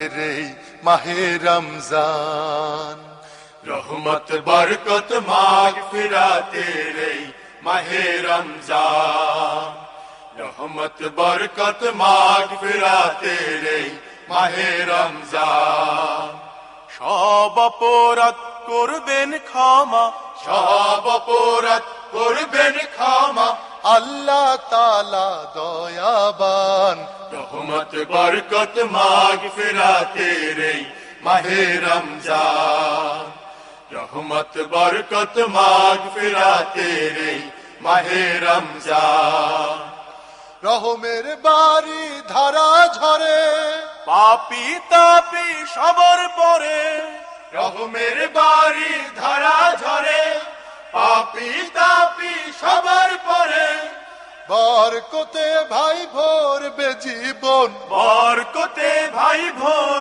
রে মাহে রমজান, রহমত বরকত মাগফিরাতে রে মাহে রমজান, রহমত বরকত মাগফিরাতে রে মাহে রমজান। সব অপরাধ করবেন ক্ষমা, সব অপরাধ করবেন ক্ষমা, আল্লাহ তাআলা দয়াবান। রহমত বরকত মাগফিরাতে রে মাহে রমজান, রহমত বরকত মাগফিরাতে রে মাহে রমজান। রহমের বাড়ি ধারা ঝরে, পাপী তাপী সবার পরে, রহমের বাড়ি ধারা ঝরে, পাপী তাপী সবার পরে। বরকতে ভাই ভরবে জীবন, বরকতে ভাই ভোর